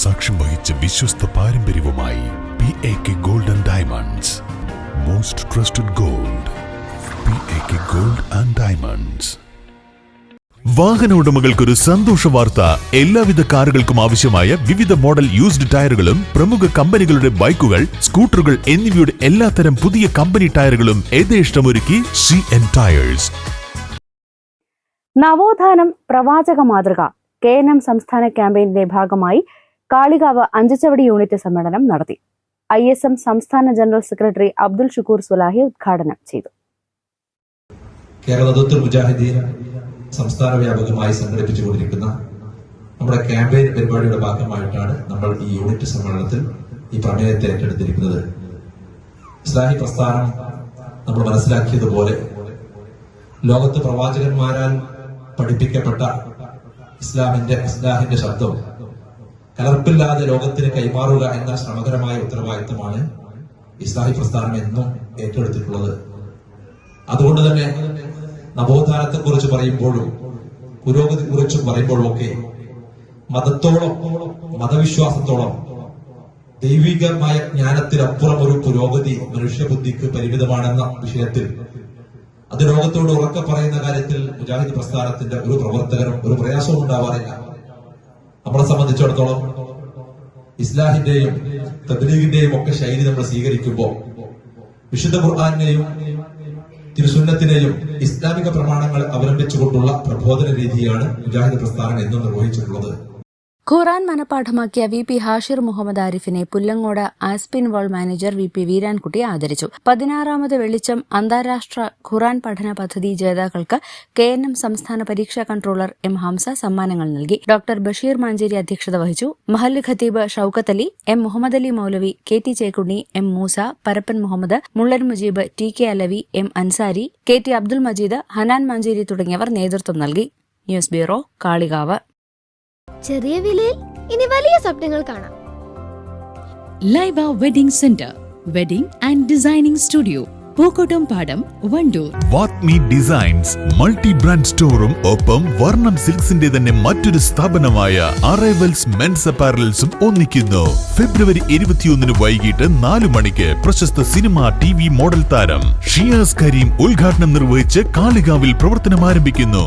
സാക്ഷ്യം വഹിച്ച വിശ്വസ്ത പാരമ്പര്യവുമായി PAK Gold and Diamonds. Most trusted gold. PAK Gold and Diamonds. വാഹന ഉടമകൾക്കൊരു സന്തോഷ വാർത്ത. എല്ലാവിധ കാറുകൾക്കും ആവശ്യമായ വിവിധ മോഡൽ യൂസ്ഡ് ടയറുകളും പ്രമുഖ കമ്പനികളുടെ ബൈക്കുകൾ, സ്കൂട്ടറുകൾ എന്നിവയുടെ എല്ലാത്തരം പുതിയ കമ്പനി ടയറുകളും യഥേഷ്ടമൊരുക്കി CN ടയേഴ്സ്. നവോത്ഥാനം പ്രവാചക മാതൃക KNM സംസ്ഥാന ക്യാമ്പയിന്റെ ഭാഗമായി കാളികാവ് അഞ്ചച്ചവടി യൂണിറ്റ് സമ്മേളനം നടത്തി. ISM സംസ്ഥാന ജനറൽ സെക്രട്ടറി അബ്ദുൽ ഷുക്കൂർ സുലാഹി ഉദ്ഘാടനം ചെയ്തു. കേരള നേതൃത്വ മുജാഹിദീൻ സംസ്ഥാന വ്യാപകമായി സംഘടിപ്പിച്ചുകൊണ്ടിരിക്കുന്ന നമ്മുടെ ക്യാമ്പയിൻ പരിപാടിയുടെ ഭാഗമായിട്ടാണ് നമ്മൾ ഈ യൂണിറ്റ് സമ്മേളനത്തിൽ ഈ പ്രമേയത്തെ ഏറ്റെടുത്തിരിക്കുന്നത്. ഇസ്ലാഹി പ്രസ്ഥാനം നമ്മൾ മനസ്സിലാക്കിയതുപോലെ ലോകത്ത് പ്രവാചകന്മാരാൽ പഠിപ്പിക്കപ്പെട്ട ഇസ്ലാഹിന്റെ ശബ്ദം കലർപ്പില്ലാതെ ലോകത്തിന് കൈമാറുക എന്ന ശ്രമകരമായ ഉത്തരവാദിത്തമാണ് ഇസ്ലാഹി പ്രസ്ഥാനം എന്നും ഏറ്റെടുത്തിട്ടുള്ളത്. അതുകൊണ്ട് തന്നെ നവോത്ഥാനത്തെ കുറിച്ച് പറയുമ്പോഴും പുരോഗതി കുറിച്ചും പറയുമ്പോഴും ഒക്കെ മതത്തോളം മതവിശ്വാസത്തോളം ദൈവികമായ ജ്ഞാനത്തിനപ്പുറം ഒരു പുരോഗതി മനുഷ്യബുദ്ധിക്ക് പരിമിതമാണെന്ന വിഷയത്തിൽ അത് ലോകത്തോട് ഉറക്കെ പറയുന്ന കാര്യത്തിൽ മുജാഹിദ് പ്രസ്ഥാനത്തിന്റെ ഒരു പ്രവർത്തകരും ഒരു പ്രയാസവും ഉണ്ടാവാറില്ല. നമ്മളെ സംബന്ധിച്ചിടത്തോളം ഇസ്ലാഹിന്റെയും തബ്ലീഗിന്റെയും ഒക്കെ ശൈലി നമ്മൾ സ്വീകരിക്കുമ്പോൾ വിശുദ്ധ ഖുർആനെയും തിരുസുന്നത്തിനെയും ഇസ്ലാമിക പ്രമാണങ്ങൾ അവലംബിച്ചുകൊണ്ടുള്ള പ്രബോധന രീതിയാണ് മുജാഹിദ് പ്രസ്ഥാനം എന്നും നിർവഹിച്ചിട്ടുള്ളത്. ഖുർആൻ മനഃപാഠമാക്കിയ VP ഹാഷിർ മുഹമ്മദ് ആരിഫിനെ Pullangode Aspin World manager VP Veerankutty ആദരിച്ചു. 16ാമത് വെളിച്ചം അന്താരാഷ്ട്ര ഖുർആൻ പഠന പദ്ധതി ജേതാക്കൾക്ക് KNM സംസ്ഥാന പരീക്ഷാ കൺട്രോളർ M ഹംസ സമ്മാനങ്ങൾ നൽകി. ഡോക്ടർ ബഷീർ മാഞ്ചേരി അധ്യക്ഷത വഹിച്ചു. മഹല്ല് ഖത്തീബ് ഷൌക്കത്ത് അലി, M മുഹമ്മദ് അലി മൗലവി, KT ചേക്കുണ്ണി, M മൂസ, പരപ്പൻ മുഹമ്മദ്, മുള്ളൻ Mujeeb, TK Alavi, M Ansari, KT Abdul Majeed, ഹനാൻ മാഞ്ചേരി തുടങ്ങിയവർ നേതൃത്വം നൽകി. News bureau, Kalikavu. ചെറിയ വിലയിൽ ഇനി വലിയ സ്വപ്നങ്ങൾ കാണാം. Laiba wedding centre, wedding and designing studio, Pookottam പാടം, വണ്ടൂർ. വാത്മി ഡിസൈൻസ് മൾട്ടി ബ്രാൻഡ് സ്റ്റോറും ഒപ്പം വർണ്ണം സിൽക്സിന്റെ തന്നെ മറ്റൊരു സ്ഥാപനമായ അറൈവൽസ് മെൻസ് അപ്പാരൽസും ഒന്നിക്കുന്നു. ഫെബ്രുവരി 21 വൈകിട്ട് 4 മണിക്ക് പ്രശസ്ത സിനിമ TV മോഡൽ താരം ഷിയാസ് കരീം ഉദ്ഘാടനം നിർവഹിച്ച് കാളികാവിൽ പ്രവർത്തനം ആരംഭിക്കുന്നു.